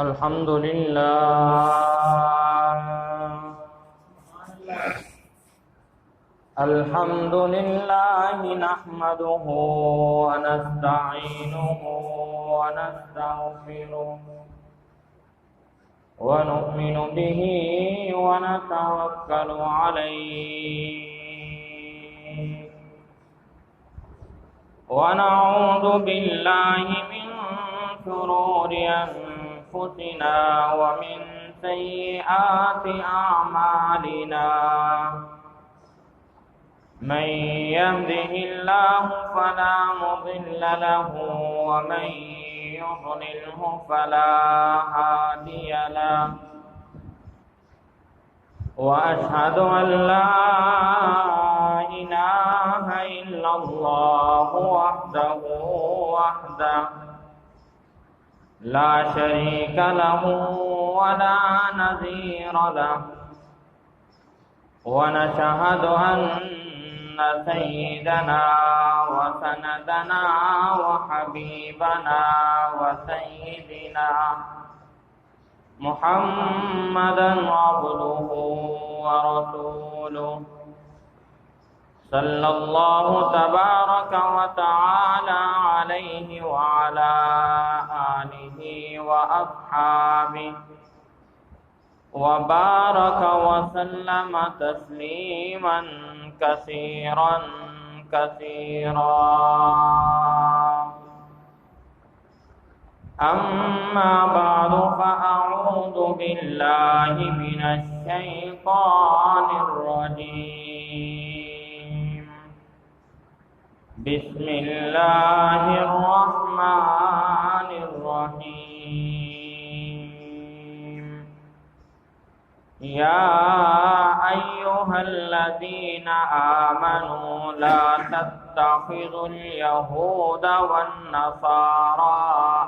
الحمد لله الحمد لله نحمده ونستعينه ونستغفره ونؤمن به ونتوكل عليه ونعوذ بالله من شرور أنفسنا ومن سيئات أعمالنا من يهده الله فلا مضل له ومن يضلله فلا هادي له وأشهد أن لا إله إلا الله وحده لا شريك له ولا نظير له ونشهد أن سيدنا وسندنا وحبيبنا وسيدنا محمدا عبده ورسوله صلى الله تبارك وتعالى عليه وعلى آله وأصحابه وبارك وسلم تسليما كثيرا أما بعد فأعوذ بالله من الشيطان الرجيم بسم الله الرحمن الرحيم يا أيها الذين آمنوا لا تتخذوا اليهود والنصارى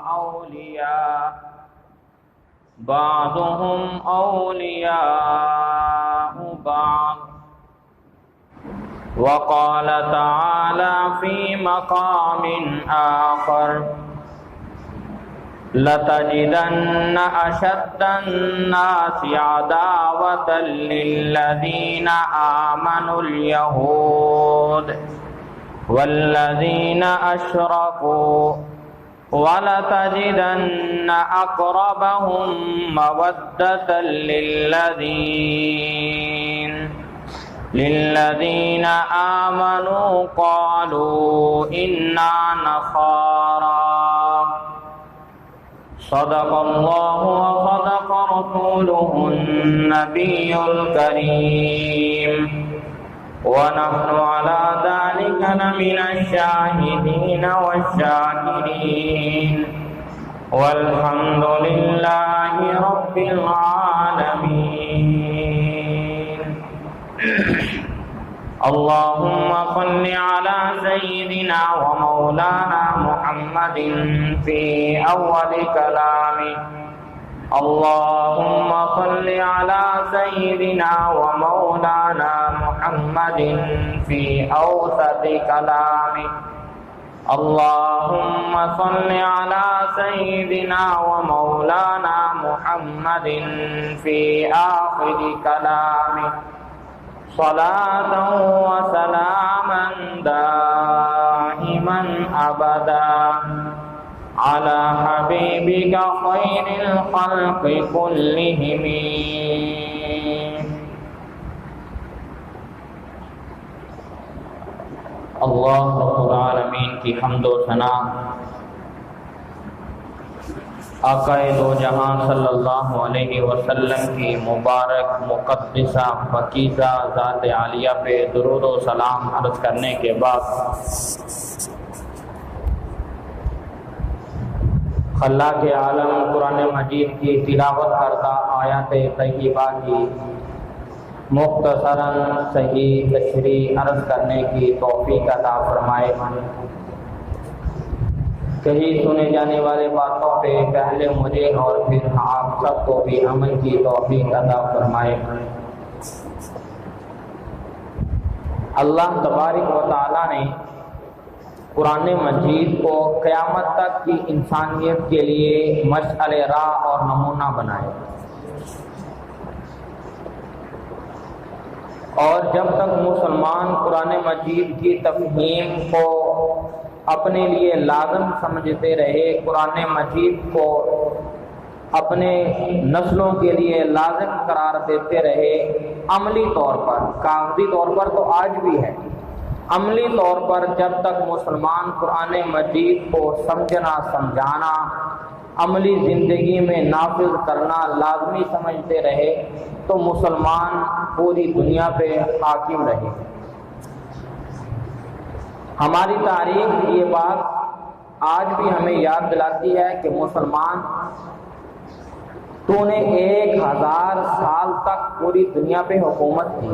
أولياء بعضهم أولياء بعض وقال تعالى في مقام آخر لتجدن أشد الناس عداوة للذين آمنوا اليهود والذين أشركوا ولتجدن أقربهم مودة للذين آمنوا قالوا إنا نصارى صدق الله وصدق رسوله النبي الكريم ونحن على ذلك لمن الشاهدين والشاكرين والحمد لله رب العالمين اللهم صل على سيدنا ومولانا محمد في أول كلامه اللهم صل على سيدنا ومولانا محمد في أوسط كلامه اللهم صل على سيدنا ومولانا محمد في آخر كلامه صلاة وسلاما دائما أبدا على حبيبك خير الخلق كلهم اللہ رب العالمین کی حمد و ثنا آقا دو جہاں صلی اللہ علیہ وسلم کی مبارک مقدسہ پاکیزہ ذات عالیہ پہ درود و سلام عرض کرنے کے بعد خلاق عالم قرآن مجید کی تلاوت کردہ آیات طیبہ کی مختصراً صحیح تشریح عرض کرنے کی توفیق عطا فرمائے کہیں سنے جانے والے باتوں پہ پہلے مجھے اور پھر آپ سب کو بھی عمل کی توفیق عطا فرمائے اللہ تبارک و تعالی نے قرآن مجید کو قیامت تک کی انسانیت کے لیے مشعل راہ اور نمونہ بنائے، اور جب تک مسلمان قرآن مجید کی تفہیم کو اپنے لیے لازم سمجھتے رہے، قرآن مجید کو اپنے نسلوں کے لیے لازم قرار دیتے رہے، عملی طور پر، کاغذی طور پر تو آج بھی ہے، عملی طور پر جب تک مسلمان قرآن مجید کو سمجھنا، سمجھانا، عملی زندگی میں نافذ کرنا لازمی سمجھتے رہے تو مسلمان پوری دنیا پہ حاکم رہے۔ ہماری تاریخ یہ بات آج بھی ہمیں یاد دلاتی ہے کہ مسلمان، تو نے 1000 سال تک پوری دنیا پہ حکومت کی،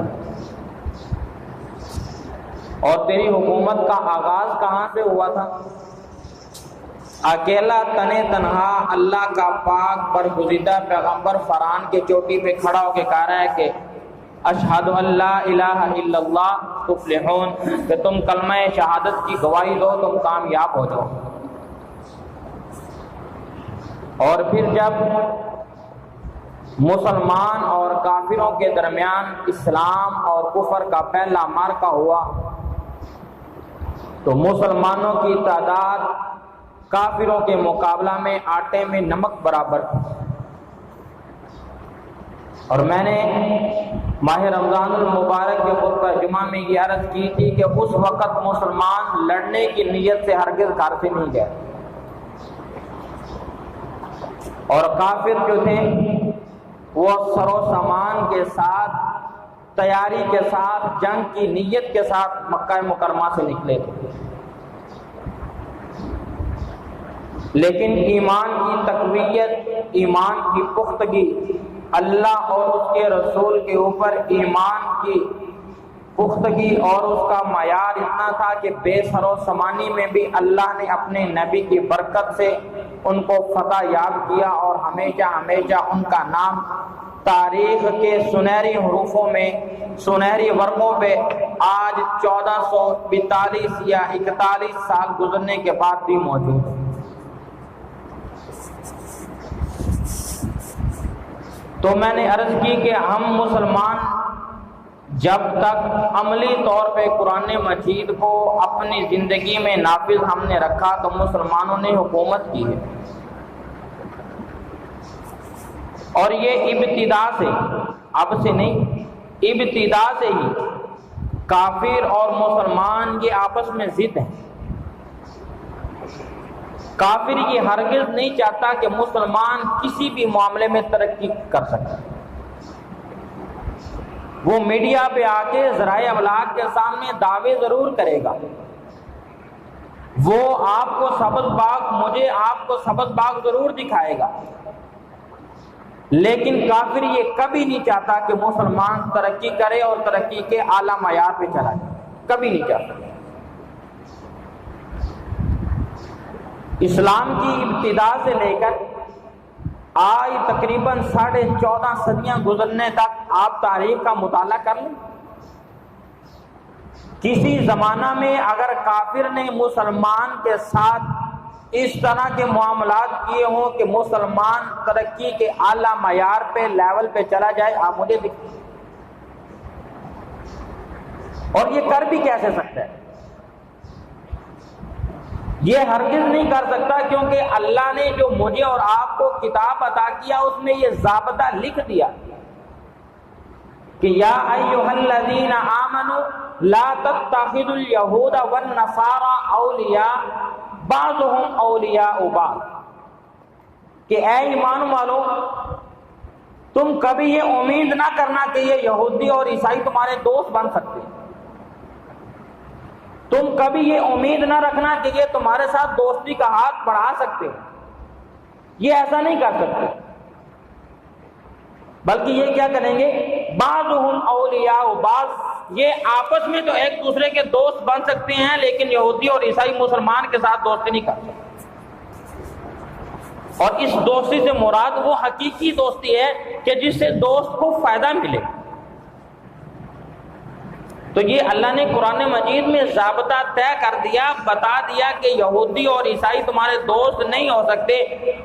اور تیری حکومت کا آغاز کہاں سے ہوا تھا؟ اکیلا تنے تنہا اللہ کا پاک برگزیدہ پیغمبر فرعون کے چوٹی پہ کھڑا ہو کے کہہ رہا ہے کہ اشہد ان لا الہ الا اللہ تفلحون، کہ تم کلمہ شہادت کی گواہی دو تم کامیاب ہو جاؤ۔ اور پھر جب مسلمان اور کافروں کے درمیان اسلام اور کفر کا پہلا معرکہ ہوا تو مسلمانوں کی تعداد کافروں کے مقابلہ میں آٹے میں نمک برابر تھی۔ اور میں نے ماہ رمضان المبارک کے خطبہ جمعہ میں یہ عرض کی تھی کہ اس وقت مسلمان لڑنے کی نیت سے ہرگز گھر سے نہیں گئے، اور کافر جو تھے وہ سر و سامان کے ساتھ، تیاری کے ساتھ، جنگ کی نیت کے ساتھ مکہ مکرمہ سے نکلے تھے، لیکن ایمان کی تقویت، ایمان کی پختگی، اللہ اور اس کے رسول کے اوپر ایمان کی پختگی اور اس کا معیار اتنا تھا کہ بے سر و سامانی میں بھی اللہ نے اپنے نبی کی برکت سے ان کو فتح یاب کیا، اور ہمیشہ ہمیشہ ان کا نام تاریخ کے سنہری حروفوں میں، سنہری ورقوں پہ آج 1442 یا 41 سال گزرنے کے بعد بھی موجود ہے۔ تو میں نے عرض کی کہ ہم مسلمان جب تک عملی طور پہ قرآن مجید کو اپنی زندگی میں نافذ ہم نے رکھا تو مسلمانوں نے حکومت کی ہے، اور یہ ابتدا سے، اب سے نہیں، ابتدا سے ہی کافر اور مسلمان یہ آپس میں ضد ہیں۔ کافر یہ ہرگز نہیں چاہتا کہ مسلمان کسی بھی معاملے میں ترقی کر سکے۔ وہ میڈیا پہ آ کے ذرائع ابلاغ کے سامنے دعوے ضرور کرے گا، وہ آپ کو سبز باغ، مجھے آپ کو سبز باغ ضرور دکھائے گا، لیکن کافر یہ کبھی نہیں چاہتا کہ مسلمان ترقی کرے اور ترقی کے اعلیٰ معیار پہ چلا جائے، کبھی نہیں چاہتا۔ اسلام کی ابتدا سے لے کر آج تقریباً 14.5 صدیاں گزرنے تک آپ تاریخ کا مطالعہ کر لیں، کسی زمانہ میں اگر کافر نے مسلمان کے ساتھ اس طرح کے معاملات کیے ہوں کہ مسلمان ترقی کے اعلیٰ معیار پہ، لیول پہ چلا جائے، آپ مجھے دکھیں، اور یہ کر بھی کیسے سکتا ہے؟ یہ ہرگز نہیں کر سکتا، کیونکہ اللہ نے جو مجھے اور آپ کو کتاب عطا کیا اس میں یہ ضابطہ لکھ دیا کہ یا ایھا الذین آمنوا لا تتخذوا اليہود والنصارى اولیاء بعضهم اولیاء بعض، کہ اے ایمان والو تم کبھی یہ امید نہ کرنا کہ یہ یہودی اور عیسائی تمہارے دوست بن سکتے، تم کبھی یہ امید نہ رکھنا کہ یہ تمہارے ساتھ دوستی کا ہاتھ بڑھا سکتے ہو، یہ ایسا نہیں کر سکتے، بلکہ یہ کیا کریں گے؟ بعضهم اولیاء بعض، یہ آپس میں تو ایک دوسرے کے دوست بن سکتے ہیں، لیکن یہودی اور عیسائی مسلمان کے ساتھ دوستی نہیں کر سکتے۔ اور اس دوستی سے مراد وہ حقیقی دوستی ہے کہ جس سے دوست کو فائدہ ملے۔ تو تو یہ اللہ نے قرآن مجید میں ضابطہ طے کر دیا، بتا دیا کہ یہودی اور عیسائی تمہارے دوست نہیں ہو سکتے۔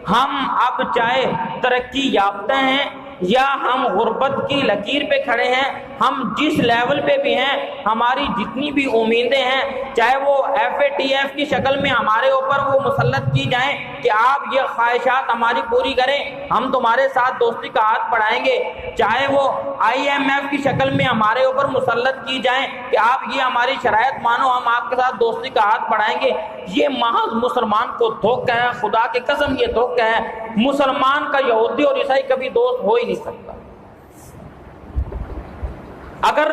ہم اب چاہے ترقی یافتہ ہیں یا ہم غربت کی لکیر پہ کھڑے ہیں، ہم جس لیول پہ بھی ہیں، ہماری جتنی بھی امیدیں ہیں، چاہے وہ FATF کی شکل میں ہمارے اوپر وہ مسلط کی جائیں کہ آپ یہ خواہشات ہماری پوری کریں، ہم تمہارے ساتھ دوستی کا ہاتھ بڑھائیں گے، چاہے وہ IMF کی شکل میں ہمارے اوپر مسلط کی جائیں کہ آپ یہ ہماری شرائط مانو، ہم آپ کے ساتھ دوستی کا ہاتھ بڑھائیں گے، یہ محض مسلمان کو دھوکہ ہے، خدا کی قسم یہ دھوکہ ہے۔ مسلمان کا یہودی اور عیسائی کبھی دوست ہو ہی نہیں سکتا۔ اگر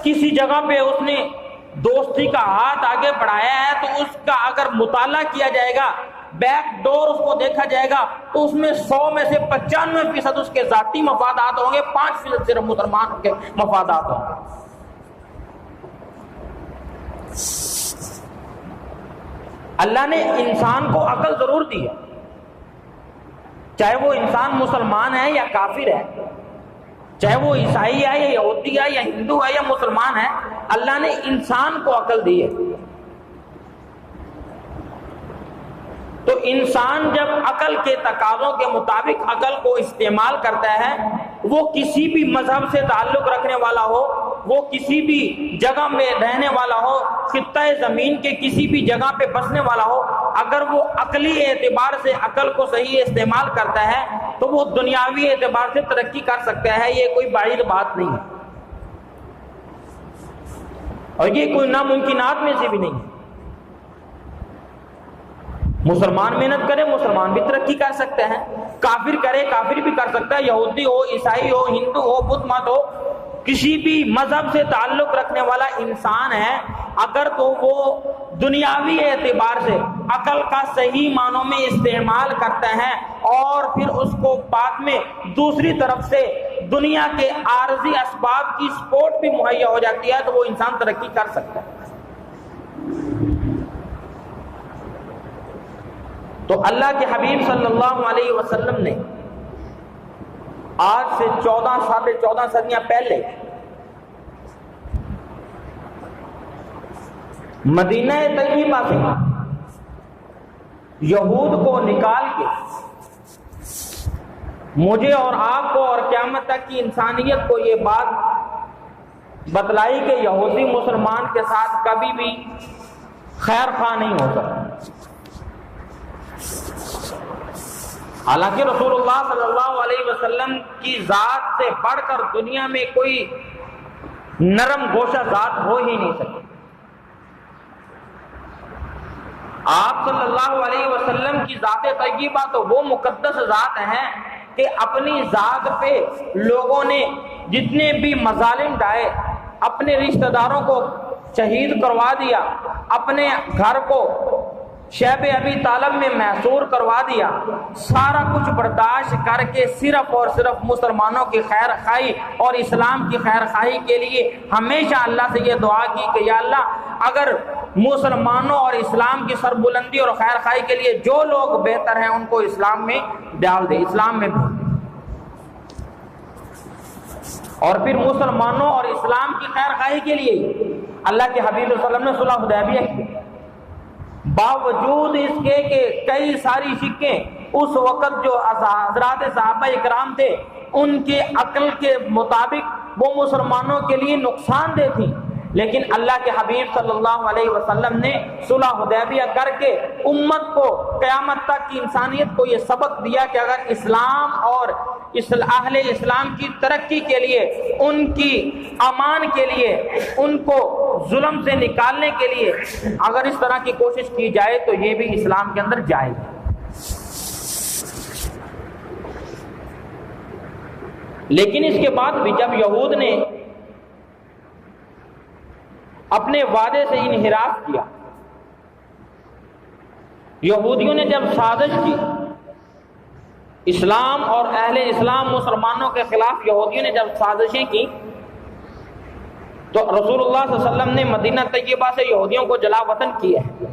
کسی جگہ پہ اس نے دوستی کا ہاتھ آگے بڑھایا ہے تو اس کا اگر مطالعہ کیا جائے گا، بیک ڈور اس کو دیکھا جائے گا، تو اس میں 100 میں سے 95% اس کے ذاتی مفادات ہوں گے، 5% صرف مسلمان کے مفادات ہوں گے۔ اللہ نے انسان کو عقل ضرور دی ہے، چاہے وہ انسان مسلمان ہے یا کافر ہے، چاہے وہ عیسائی ہے یا یہودی ہے یا ہندو ہے یا مسلمان ہے، اللہ نے انسان کو عقل دی ہے۔ تو انسان جب عقل کے تقاضوں کے مطابق عقل کو استعمال کرتا ہے، وہ کسی بھی مذہب سے تعلق رکھنے والا ہو، وہ کسی بھی جگہ میں رہنے والا ہو، خطہ زمین کے کسی بھی جگہ پہ بسنے والا ہو، اگر وہ عقلی اعتبار سے عقل کو صحیح استعمال کرتا ہے تو وہ دنیاوی اعتبار سے ترقی کر سکتا ہے۔ یہ کوئی بعید بات نہیں ہے اور یہ کوئی ناممکنات میں سے بھی نہیں ہے۔ مسلمان محنت کرے، مسلمان بھی ترقی کر سکتا ہے، کافر کرے، کافر بھی کر سکتا ہے، یہودی ہو، عیسائی ہو، ہندو ہو، بدھ مت ہو، کسی بھی مذہب سے تعلق رکھنے والا انسان ہے، اگر تو وہ دنیاوی اعتبار سے عقل کا صحیح معنوں میں استعمال کرتا ہے اور پھر اس کو بعد میں دوسری طرف سے دنیا کے عارضی اسباب کی سپورٹ بھی مہیا ہو جاتی ہے، تو وہ انسان ترقی کر سکتا ہے۔ تو اللہ کے حبیب صلی اللہ علیہ وسلم نے آج سے 14 صدیاں پہلے مدینہ طیبہ سے یہود کو نکال کے مجھے اور آپ کو اور قیامت تک کی انسانیت کو یہ بات بتلائی کہ یہودی مسلمان کے ساتھ کبھی بھی خیر خواہ نہیں ہو سکتا۔ حالانکہ رسول اللہ صلی اللہ علیہ وسلم کی ذات سے بڑھ کر دنیا میں کوئی نرم گوشہ ذات ہو ہی نہیں سکتی۔ آپ صلی اللہ علیہ وسلم کی ذات طیبہ تو وہ مقدس ذات ہیں کہ اپنی ذات پہ لوگوں نے جتنے بھی مظالم ڈھائے، اپنے رشتہ داروں کو شہید کروا دیا، اپنے گھر کو شیب ابی طالب میں محصور کروا دیا، سارا کچھ برداشت کر کے صرف اور صرف مسلمانوں کی خیر خواہی اور اسلام کی خیر خواہی کے لیے ہمیشہ اللہ سے یہ دعا کی کہ یا اللہ اگر مسلمانوں اور اسلام کی سربلندی اور خیر خواہی کے لیے جو لوگ بہتر ہیں ان کو اسلام میں ڈال دے، اسلام میں بھیج دے۔ اور پھر مسلمانوں اور اسلام کی خیر خواہی کے لیے اللہ کے حبیب صلی اللہ علیہ وسلم نے صلح حدیبیہ کی، باوجود اس کے کہ کئی ساری شکیں اس وقت جو حضرات صحابہ اکرام تھے ان کے عقل کے مطابق وہ مسلمانوں کے لیے نقصان دہ تھی، لیکن اللہ کے حبیب صلی اللہ علیہ وسلم نے صلح حدیبیہ کر کے امت کو قیامت تک کی انسانیت کو یہ سبق دیا کہ اگر اسلام اور اہل اسلام کی ترقی کے لیے، ان کی امان کے لیے، ان کو ظلم سے نکالنے کے لیے اگر اس طرح کی کوشش کی جائے تو یہ بھی اسلام کے اندر جائے گا۔ لیکن اس کے بعد بھی جب یہود نے اپنے وعدے سے انحراف کیا، یہودیوں نے جب سازش کی، اسلام اور اہل اسلام مسلمانوں کے خلاف یہودیوں نے جب سازشیں کی، تو رسول اللہ صلی اللہ علیہ وسلم نے مدینہ طیبہ سے یہودیوں کو جلا وطن کیا ہے،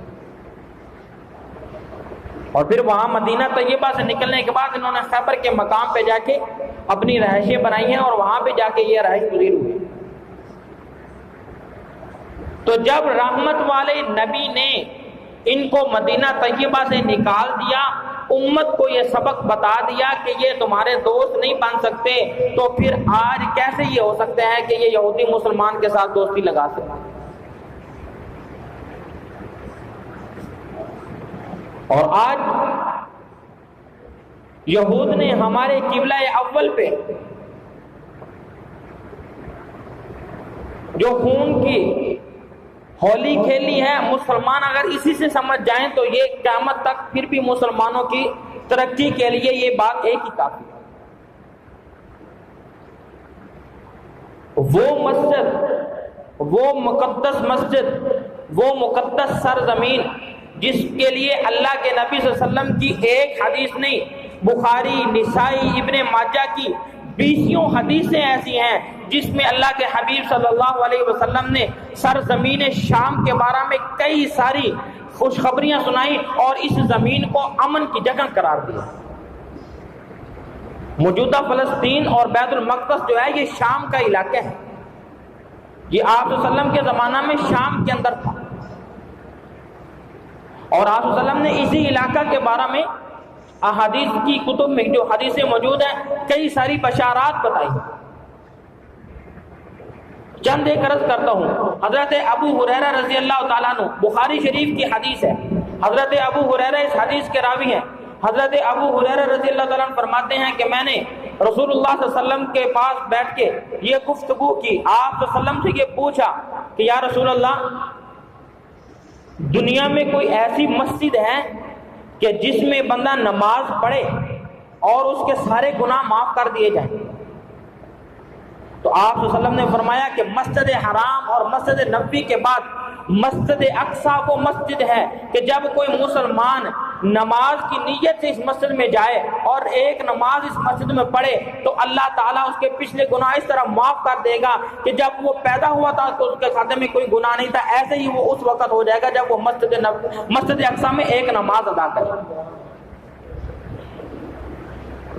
اور پھر وہاں مدینہ طیبہ سے نکلنے کے بعد انہوں نے خیبر کے مقام پہ جا کے اپنی رہائشیں بنائی ہیں اور وہاں پہ جا کے یہ رہائش گزیر ہوئی۔ تو جب رحمت والے نبی نے ان کو مدینہ طیبہ سے نکال دیا، امت کو یہ سبق بتا دیا کہ یہ تمہارے دوست نہیں بن سکتے، تو پھر آج کیسے یہ ہو سکتا ہے کہ یہ یہودی مسلمان کے ساتھ دوستی لگا سکتے؟ اور آج یہود نے ہمارے قبلہ اول پہ جو خون کی ہولی کھیلی ہے، مسلمان اگر اسی سے سمجھ جائیں تو یہ قیامت تک پھر بھی مسلمانوں کی ترقی کے لیے یہ بات ایک ہی کافی ہے۔ وہ مسجد، وہ مقدس مسجد، وہ مقدس سرزمین جس کے لیے اللہ کے نبی صلی اللہ علیہ وسلم کی ایک حدیث نہیں، بخاری، نسائی، ابن ماجہ کی 20 حدیثیں ایسی ہیں جس میں اللہ کے حبیب صلی اللہ علیہ وسلم نے سرزمین شام کے بارے میں کئی ساری خوشخبریاں سنائی اور اس زمین کو امن کی جگہ قرار دیا۔ موجودہ فلسطین اور بیت المقدس جو ہے یہ شام کا علاقہ ہے، یہ آپ صلی اللہ علیہ وسلم کے زمانہ میں شام کے اندر تھا، اور آپ صلی اللہ علیہ وسلم نے اسی علاقہ کے بارے میں احادیث کی کتب میں جو حدیثیں موجود ہیں کئی ساری بشارات بتائی۔ چند ایک عرض کرتا ہوں۔ حضرت ابو ہریرہ رضی اللہ تعالیٰ عنہ، بخاری شریف کی حدیث ہے، حضرت ابو ہریرہ اس حدیث کے راوی ہیں۔ حضرت ابو ہریرہ رضی اللہ تعالیٰ عنہ فرماتے ہیں کہ میں نے رسول اللہ صلی اللہ علیہ وسلم کے پاس بیٹھ کے یہ گفتگو کی، آپ صلی اللہ علیہ وسلم سے یہ پوچھا کہ یا رسول اللہ، دنیا میں کوئی ایسی مسجد ہے کہ جس میں بندہ نماز پڑھے اور اس کے سارے گناہ معاف کر دیے جائیں؟ تو آپ صلی اللہ علیہ وسلم نے فرمایا کہ مسجد حرام اور مسجد نبوی کے بعد مسجد اقصی وہ مسجد ہے کہ جب کوئی مسلمان نماز کی نیت سے اس مسجد میں جائے اور ایک نماز اس مسجد میں پڑھے تو اللہ تعالیٰ اس کے پچھلے گناہ اس طرح معاف کر دے گا کہ جب وہ پیدا ہوا تھا تو اس کے کھاتے میں کوئی گناہ نہیں تھا، ایسے ہی وہ اس وقت ہو جائے گا جب وہ مسجد اقصی میں ایک نماز ادا کرے۔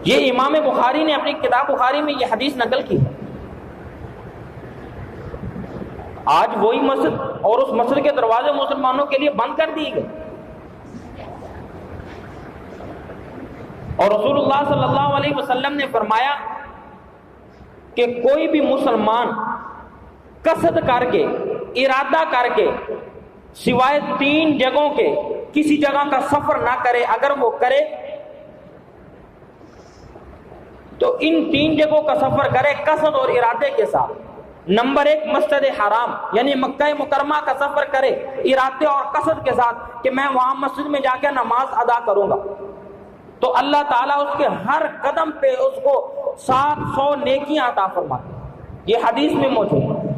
یہ امام بخاری نے اپنی کتاب بخاری میں یہ حدیث نقل کی ہے۔ آج وہی مسجد اور اس مسجد کے دروازے مسلمانوں کے لیے بند کر دیے گئے، اور رسول اللہ صلی اللہ علیہ وسلم نے فرمایا کہ کوئی بھی مسلمان قصد کر کے، ارادہ کر کے، سوائے 3 جگہوں کے کسی جگہ کا سفر نہ کرے، اگر وہ کرے تو ان 3 جگہوں کا سفر کرے قصد اور ارادے کے ساتھ۔ نمبر 1 مسجد حرام یعنی مکہ مکرمہ کا سفر کرے ارادے اور قصد کے ساتھ کہ میں وہاں مسجد میں جا کے نماز ادا کروں گا، تو اللہ تعالیٰ اس کے ہر قدم پہ اس کو 700 نیکیاں عطا فرماتے ہیں، یہ حدیث میں موجود ہے۔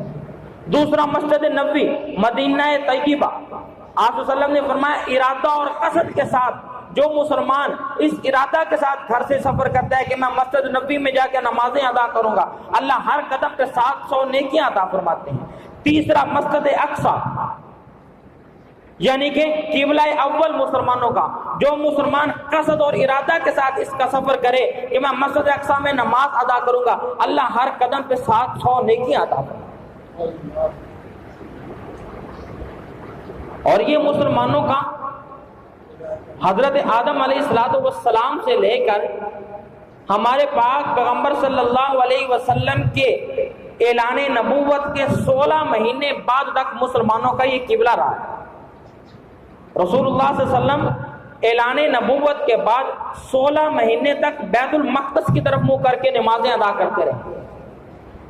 دوسرا مسجد نبوی مدینہ طیبہ، آپ صلی اللہ علیہ وسلم نے فرمایا ارادہ اور قصد کے ساتھ جو مسلمان اس ارادہ کے ساتھ گھر سے سفر کرتا ہے کہ میں مسجد نبوی میں جا کے نمازیں ادا کروں گا، اللہ ہر قدم پہ 700 نیکیاں عطا فرماتے ہیں۔ تیسرا مسجد اقصی یعنی کہ قبلہ اول مسلمانوں کا، جو مسلمان قصد اور ارادہ کے ساتھ اس کا سفر کرے کہ میں مسجد اقصی میں نماز ادا کروں گا، اللہ ہر قدم پہ 700 نیکیاں عطا فرماتے ہیں۔ اور یہ مسلمانوں کا حضرت آدم علیہ السلام سے لے کر ہمارے پاک پیغمبر صلی اللہ علیہ وسلم کے اعلان نبوت کے 16 مہینے بعد تک مسلمانوں کا یہ قبلہ رہا ہے۔ رسول اللہ صلی اللہ علیہ وسلم اعلان نبوت کے بعد 16 مہینے تک بیت المقدس کی طرف منہ کر کے نمازیں ادا کرتے رہے،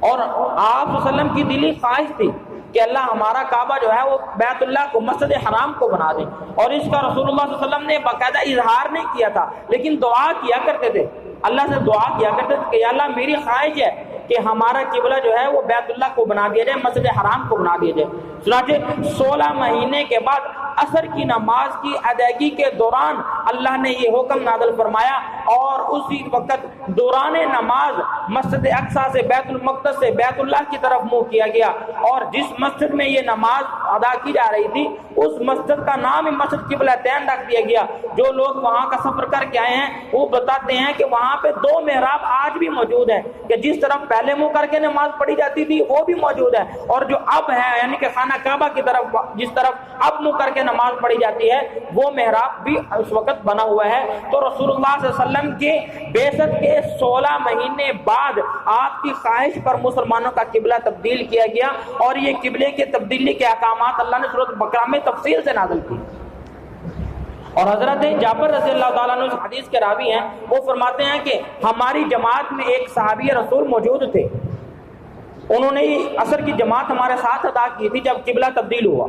اور آپ صلی اللہ علیہ وسلم کی دلی خواہش تھی کہ اللہ ہمارا کعبہ جو ہے وہ بیت اللہ کو، مسجد حرام کو بنا دے، اور اس کا رسول اللہ صلی اللہ علیہ وسلم نے باقاعدہ اظہار نہیں کیا تھا لیکن دعا کیا کرتے تھے، اللہ سے دعا کیا کرتے تھے کہ یا اللہ میری خواہش ہے کہ ہمارا قبلہ جو ہے وہ بیت اللہ کو بنا دیا جائے، مسجد حرام کو بنا دیا جائے۔ چنانچہ 16 مہینے کے بعد عصر کی نماز کی ادائیگی کے دوران اللہ نے یہ حکم نازل فرمایا اور اسی وقت دوران نماز مسجد اقصی سے بیت المقدس سے بیت اللہ کی طرف منہ کیا گیا، اور جس مسجد میں یہ نماز ادا کی جا رہی تھی اس مسجد کا نام مسجد قبلتین رکھ دیا گیا۔ جو لوگ وہاں کا سفر کر کے آئے ہیں وہ بتاتے ہیں کہ وہاں پہ 2 محراب آج بھی موجود ہیں، کہ جس طرف پہلے منہ کر کے نماز پڑھی جاتی تھی وہ بھی موجود ہے، اور جو اب ہے یعنی کہ خانہ کعبہ کی طرف جس طرف اب منہ کر کے نماز پڑھی جاتی ہے وہ محراب بھی اس وقت بنا ہوا ہے۔ تو رسول اللہ صلی اللہ علیہ وسلم کے بعثت کے 16 مہینے بعد آپ کی خواہش پر مسلمانوں کا قبلہ تبدیل کیا گیا، اور یہ قبلے کے تبدیلی کے احکامات اللہ نے سورۃ بقرہ میں تفصیل سے نازل کی۔ اور حضرت جابر رضی اللہ تعالیٰ عنہ اس حدیث کے راوی ہیں، وہ فرماتے ہیں کہ ہماری جماعت میں ایک صحابی رسول موجود تھے، انہوں نے عصر کی جماعت ہمارے ساتھ ادا کی تھی جب قبلہ تبدیل ہوا۔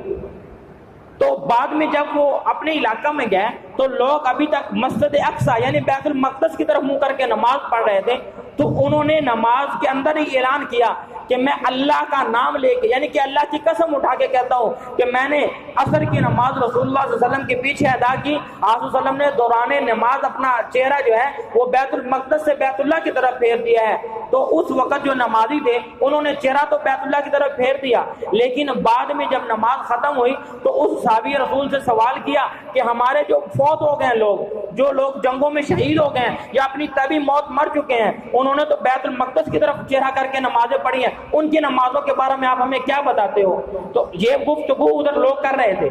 تو بعد میں جب وہ اپنے علاقہ میں گئے تو لوگ ابھی تک مسجد اقصی یعنی بیت المقدس کی طرف منہ کر کے نماز پڑھ رہے تھے، تو انہوں نے نماز کے اندر ہی اعلان کیا کہ میں اللہ کا نام لے کے یعنی کہ اللہ کی قسم اٹھا کے کہتا ہوں کہ میں نے عصر کی نماز رسول اللہ صلی اللہ علیہ وسلم کے پیچھے ادا کی۔ آپ صلی اللہ علیہ وسلم نے دوران نماز اپنا چہرہ جو ہے وہ بیت المقدس سے بیت اللہ کی طرف پھیر دیا ہے۔ تو اس وقت جو نمازی تھے انہوں نے چہرہ تو بیت اللہ کی طرف پھیر دیا، لیکن بعد میں جب نماز ختم ہوئی تو اس صحابی رسول سے سوال کیا کہ ہمارے جو فوت ہو گئے لوگ، جو لوگ جنگوں میں شہید ہو گئے یا اپنی طبی موت مر چکے ہیں، انہوں نے تو بیت المقدس کی طرف چہرہ کر کے نمازیں پڑھی ہیں، ان کی نمازوں کے بارے میں آپ ہمیں کیا بتاتے ہو؟ تو یہ گفتگو ادھر لوگ کر رہے تھے۔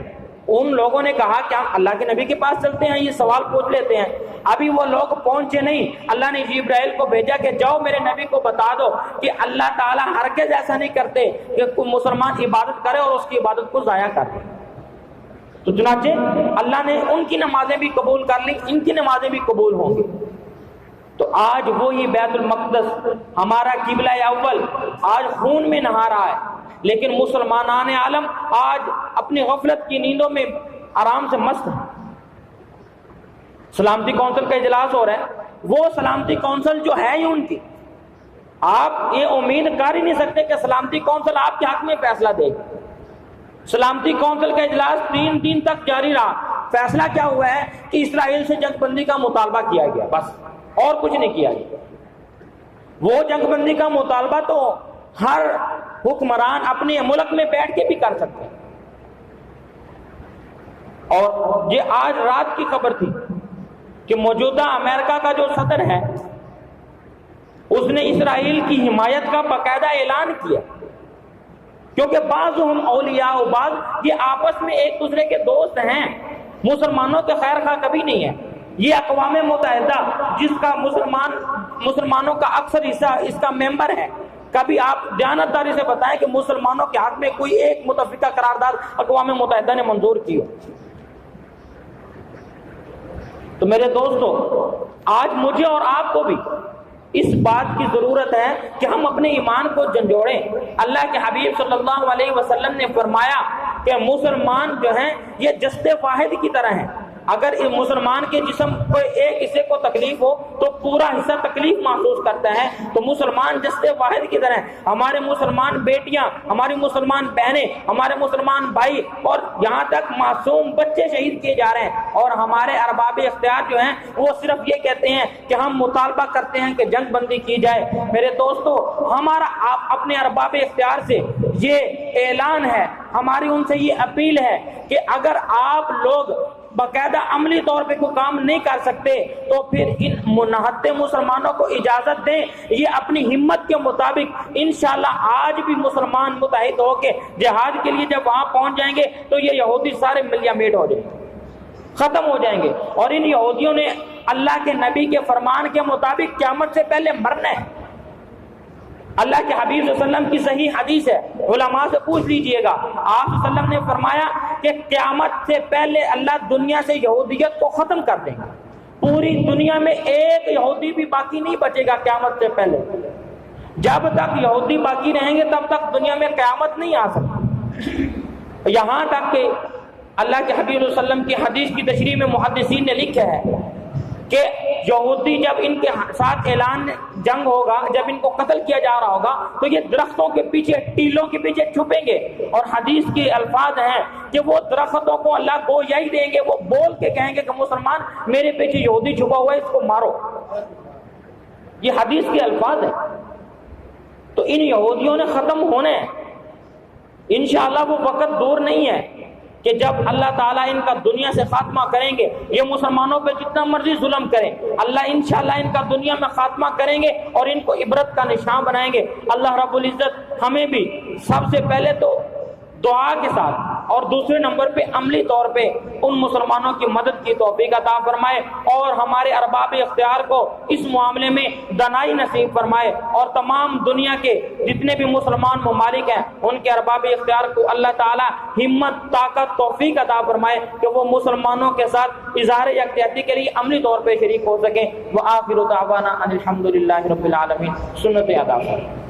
ان لوگوں نے کہا کہ ہم اللہ کے نبی کے پاس چلتے ہیں، یہ سوال پوچھ لیتے ہیں۔ ابھی وہ لوگ پہنچے نہیں، اللہ نے جبرائیل کو بھیجا کہ جاؤ میرے نبی کو بتا دو کہ اللہ تعالیٰ ہرگز ایسا نہیں کرتے کہ کوئی مسلمان عبادت کرے اور اس کی عبادت کو ضائع کرے۔ تو چنانچہ اللہ نے ان کی نمازیں بھی قبول کر لی، ان کی نمازیں بھی قبول ہوں گی۔ تو آج وہی بیت المقدس ہمارا قبلہ اول آج خون میں نہا رہا ہے، لیکن مسلمانان عالم آج اپنی غفلت کی نیندوں میں آرام سے مست ہیں۔ سلامتی کونسل کا اجلاس ہو رہا ہے، وہ سلامتی کونسل جو ہے ہی ان کی، آپ یہ امید کر ہی نہیں سکتے کہ سلامتی کونسل آپ کے حق میں فیصلہ دے گی۔ سلامتی کونسل کا اجلاس 3 دن تک جاری رہا، فیصلہ کیا ہوا ہے کہ اسرائیل سے جنگ بندی کا مطالبہ کیا گیا، بس اور کچھ نہیں کیا گیا۔ وہ جنگ بندی کا مطالبہ تو ہر حکمران اپنے ملک میں بیٹھ کے بھی کر سکتے ہیں۔ اور یہ آج رات کی خبر تھی کہ موجودہ امریکہ کا جو صدر ہے اس نے اسرائیل کی حمایت کا باقاعدہ اعلان کیا، کیونکہ بعض ہم اولیاء و بعض یہ آپس میں ایک دوسرے کے دوست ہیں، مسلمانوں کے خیر خواہ کبھی نہیں ہے۔ یہ اقوام متحدہ جس کا مسلمانوں کا اکثر حصہ اس کا ممبر ہے، کبھی آپ دیانتداری سے بتائیں کہ مسلمانوں کے حق میں کوئی ایک متفقہ قرارداد اقوام متحدہ نے منظور کی ہو؟ تو میرے دوستو، آج مجھے اور آپ کو بھی اس بات کی ضرورت ہے کہ ہم اپنے ایمان کو جھنجھوڑیں۔ اللہ کے حبیب صلی اللہ علیہ وسلم نے فرمایا کہ مسلمان جو ہیں یہ جسد واحد کی طرح ہیں، اگر مسلمان کے جسم کو ایک حصے کو تکلیف ہو تو پورا حصہ تکلیف محسوس کرتا ہے، تو مسلمان جسد واحد کی طرح ہیں۔ ہمارے مسلمان بیٹیاں، ہماری مسلمان بہنیں، ہمارے مسلمان بھائی اور یہاں تک معصوم بچے شہید کیے جا رہے ہیں، اور ہمارے ارباب اختیار جو ہیں وہ صرف یہ کہتے ہیں کہ ہم مطالبہ کرتے ہیں کہ جنگ بندی کی جائے۔ میرے دوستو، ہمارا اپنے ارباب اختیار سے یہ اعلان ہے، ہماری ان سے یہ اپیل ہے کہ اگر آپ لوگ باقاعدہ عملی طور پہ کوئی کام نہیں کر سکتے تو پھر ان منحط مسلمانوں کو اجازت دیں، یہ اپنی ہمت کے مطابق انشاءاللہ آج بھی مسلمان متحد ہو کے جہاد کے لیے جب وہاں پہنچ جائیں گے تو یہ یہودی سارے ملیا میٹ ہو جائیں گے، ختم ہو جائیں گے، اور ان یہودیوں نے اللہ کے نبی کے فرمان کے مطابق قیامت سے پہلے مرنا ہے۔ اللہ کے حبیب صلی اللہ علیہ وسلم کی صحیح حدیث ہے، علماء سے پوچھ لیجئے گا، آپ صلی اللہ علیہ وسلم نے فرمایا کہ قیامت سے پہلے اللہ دنیا سے یہودیت کو ختم کر دیں گا، پوری دنیا میں ایک یہودی بھی باقی نہیں بچے گا قیامت سے پہلے۔ جب تک یہودی باقی رہیں گے تب تک دنیا میں قیامت نہیں آ سکتی۔ یہاں تک کہ اللہ کے حبیب صلی اللہ علیہ وسلم کی حدیث کی تشریح میں محدثین نے لکھا ہے کہ یہودی جب ان کے ساتھ اعلان جنگ ہوگا، جب ان کو قتل کیا جا رہا ہوگا تو یہ درختوں کے پیچھے، ٹیلوں کے پیچھے چھپیں گے، اور حدیث کے الفاظ ہیں کہ وہ درختوں کو اللہ گویا ہی دیں گے، وہ بول کے کہیں گے کہ مسلمان میرے پیچھے یہودی چھپا ہوا ہے، اس کو مارو۔ یہ حدیث کے الفاظ ہیں۔ تو ان یہودیوں نے ختم ہونے ہیں انشاءاللہ۔ وہ وقت دور نہیں ہے کہ جب اللہ تعالیٰ ان کا دنیا سے خاتمہ کریں گے۔ یہ مسلمانوں پہ جتنا مرضی ظلم کریں، اللہ انشاءاللہ ان کا دنیا میں خاتمہ کریں گے اور ان کو عبرت کا نشان بنائیں گے۔ اللہ رب العزت ہمیں بھی سب سے پہلے تو دعا کے ساتھ اور دوسرے نمبر پہ عملی طور پہ ان مسلمانوں کی مدد کی توفیق عطا فرمائے، اور ہمارے ارباب اختیار کو اس معاملے میں دنائی نصیب فرمائے، اور تمام دنیا کے جتنے بھی مسلمان ممالک ہیں ان کے ارباب اختیار کو اللہ تعالی ہمت، طاقت، توفیق عطا فرمائے کہ وہ مسلمانوں کے ساتھ اظہار یکجہتی کے لیے عملی طور پہ شریک ہو سکیں۔ وآخر دعوانا ان الحمدللہ رب العالمین۔ سنت ادا فرمائے۔